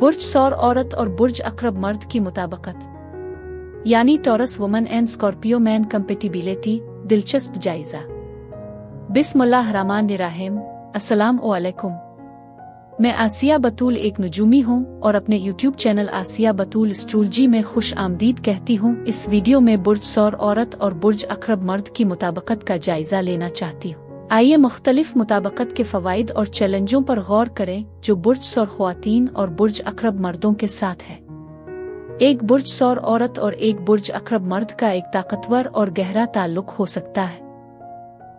बुर्ज सौर औरत और बुर्ज अक्रब मर्द की मुताबिकत यानी taurus woman and Scorpio man compatibility. दिलचस्प जायजा। बिस्मिल्लाहिर्रहमानिर्रहीम। अस्सलाम वालेकुम। मैं आसिया बतूल एक नजूमी हूँ और अपने YouTube चैनल आसिया बतूल एस्ट्रोलॉजी में खुश आमदीद कहती हूँ। इस वीडियो में बुर्ज सौर औरत और बुर्ज अक्रब मर्द की मुताबिकत का जायजा लेना चाहती हूँ। आइए मुख्तलिफ मुताबिकत के फवाइद और चैलेंजों पर गौर करें जो बुर्ज सौर ख्वातीन और बुर्ज अक्रब मर्दों के साथ है। एक बुर्ज सौर औरत और एक बुर्ज अक्रब मर्द का एक ताकतवर और गहरा ताल्लुक हो सकता है।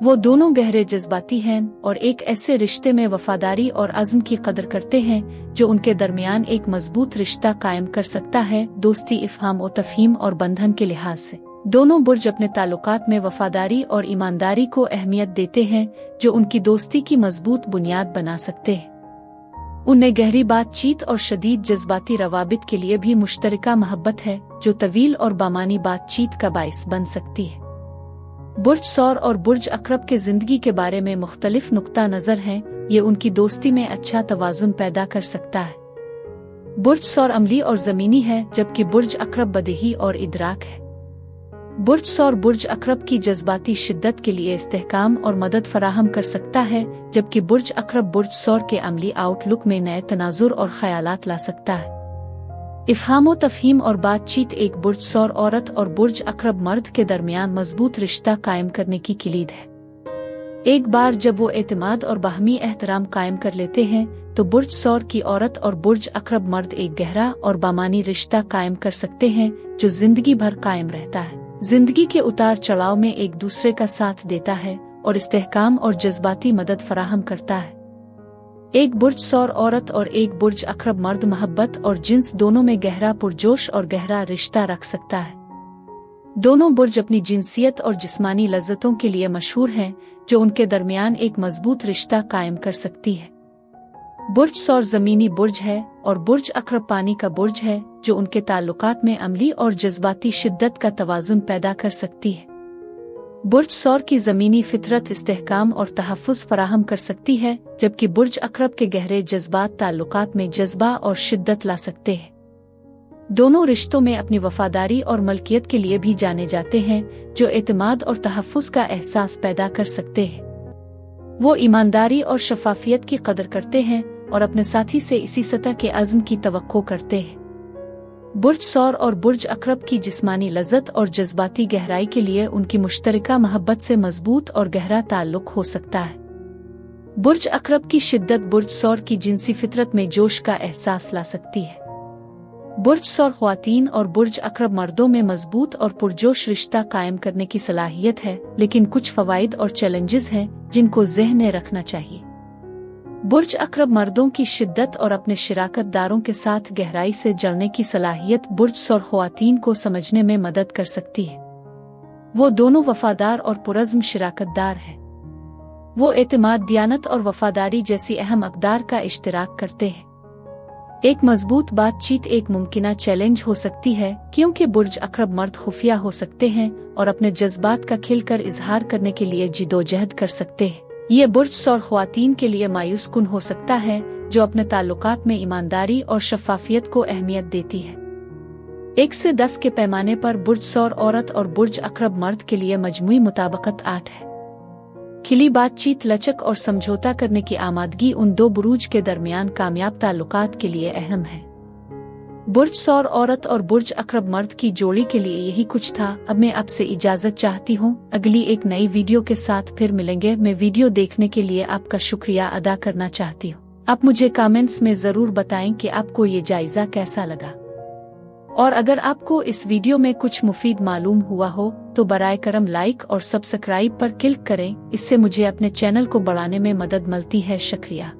वो दोनों गहरे जज्बाती हैं और एक ऐसे रिश्ते में वफादारी और अज़्म की कदर करते हैं जो उनके दरमियान एक मजबूत रिश्ता कायम कर सकता है, दोस्ती, इफ़हाम और तफ़हीम और बंधन के लिहाज से। दोनों बुर्ज अपने ताल्लुकात में वफादारी और ईमानदारी को अहमियत देते हैं जो उनकी दोस्ती की मजबूत बुनियाद बना सकते हैं। उनमें गहरी बातचीत और शदीद जज्बाती रवाबित के लिए भी मुश्तरका मोहब्बत है जो तवील और बामानी बातचीत का बाइस बन सकती है। बुर्ज सौर और बुर्ज अक्रब के जिंदगी के बारे में मुख्तलिफ नुक्ता नजर हैं। ये उनकी दोस्ती में अच्छा तवाजुन पैदा कर सकता है। बुर्ज सौर अमली और जमीनी है जबकि बुर्ज अक्रब बदही और इदराक है। बुर्ज सौर बुर्ज अक्रब की जज्बाती शिद्दत के लिए इस्तेहकाम और मदद फराहम कर सकता है जबकि बुर्ज अक्रब बुर्ज सौर के अमली आउटलुक में नए तनाजुर और ख्यालात ला सकता है। इफ़हाम व तफ़हीम और बातचीत एक बुर्ज सौर औरत और बुर्ज अक्रब मर्द के दरमियान मजबूत रिश्ता कायम करने की किलीद है। एक बार जब वो एतमाद और बाहमी एहतराम कायम कर लेते हैं तो बुर्ज सौर की औरत और बुर्ज अक्रब मर्द एक गहरा और बामानी रिश्ता कायम कर सकते हैं जो जिंदगी भर कायम रहता है। जिंदगी के उतार चढ़ाव में एक दूसरे का साथ देता है और इस्तेहकाम और जज्बाती मदद फराहम करता है। एक बुर्ज सौर औरत और एक बुर्ज अक्रब मर्द मोहब्बत और जिन्स दोनों में गहरा पुरजोश और गहरा रिश्ता रख सकता है। दोनों बुर्ज अपनी जिनसियत और जिस्मानी लज्जतों के लिए मशहूर हैं जो उनके दरमियान एक मजबूत रिश्ता कायम कर सकती है। बुर्ज सौर जमीनी बुर्ज है और बुर्ज अक्रब पानी का बुर्ज है जो उनके ताल्लुकात में अमली और जज्बाती शिद्दत का तवाजुन पैदा कर सकती है। बुर्ज सौर की जमीनी फितरत इस्तेहकाम और तहफ़्फ़ुज़ फराहम कर सकती है जबकि बुर्ज अक्रब के गहरे जज्बात ताल्लुकात में जज्बा और शिद्दत ला सकते हैं। दोनों रिश्तों में अपनी वफादारी और मलकियत के लिए भी जाने जाते हैं जो एतमाद और तहफ़्फ़ुज़ का एहसास पैदा कर सकते हैं। वो ईमानदारी और शफाफियत की कदर करते हैं और अपने साथी से इसी सतह के अज़्म की तवक्को करते हैं। बुर्ज सौर और बुर्ज अक्रब की जिस्मानी लज़्ज़त और जज्बाती गहराई के लिए उनकी मुश्तरका मोहब्बत से मजबूत और गहरा ताल्लुक हो सकता है। बुर्ज अक्रब की शिद्दत बुर्ज सौर की जिनसी फितरत में जोश का एहसास ला सकती है। बुर्ज सौर ख्वातीन और बुर्ज अक्रब मर्दों में मजबूत और पुरजोश रिश्ता कायम करने की सलाहियत है, लेकिन कुछ फवाइद और चैलेंजेस हैं जिनको ज़हन में रखना चाहिए। बुर्ज अक्रब मर्दों की शिद्दत और अपने शिराकत दारों के साथ गहराई से जड़ने की सलाहियत बुर्ज सौर ख्वातीन को समझने में मदद कर सकती है। वो दोनों वफादार और पुरज़्म शिराकतदार हैं। वो एतमाद, दियानत और वफादारी जैसी अहम अक़दार का इश्तिराक करते हैं। एक मजबूत बातचीत एक मुमकिना चैलेंज हो सकती है क्योंकि बुर्ज अक्रब मर्द खुफिया हो सकते हैं और अपने जज्बात का खिलकर इजहार करने के लिए जिदोजहद कर सकते हैं। ये बुर्ज सौर ख्वातीन के लिए मायूस कुन हो सकता है जो अपने ताल्लुकात में ईमानदारी और शफाफियत को अहमियत देती है। 1 से 10 के पैमाने पर बुर्ज सौर औरत और बुर्ज अक्रब मर्द के लिए मजमूई मुताबिकत 8 है। खिली बातचीत, लचक और समझौता करने की आमादगी उन दो बुरूज के दरमियान कामयाब ताल्लुकात के लिए अहम है। बुर्ज सौर औरत और बुर्ज अक्रब मर्द की जोड़ी के लिए यही कुछ था। अब मैं आपसे इजाजत चाहती हूँ। अगली एक नई वीडियो के साथ फिर मिलेंगे। मैं वीडियो देखने के लिए आपका शुक्रिया अदा करना चाहती हूँ। आप मुझे कमेंट्स में जरूर बताएं कि आपको ये जायजा कैसा लगा, और अगर आपको इस वीडियो में कुछ मुफीद मालूम हुआ हो तो बराए करम लाइक और सब्सक्राइब पर क्लिक करें। इससे मुझे अपने चैनल को बढ़ाने में मदद मिलती है। शुक्रिया।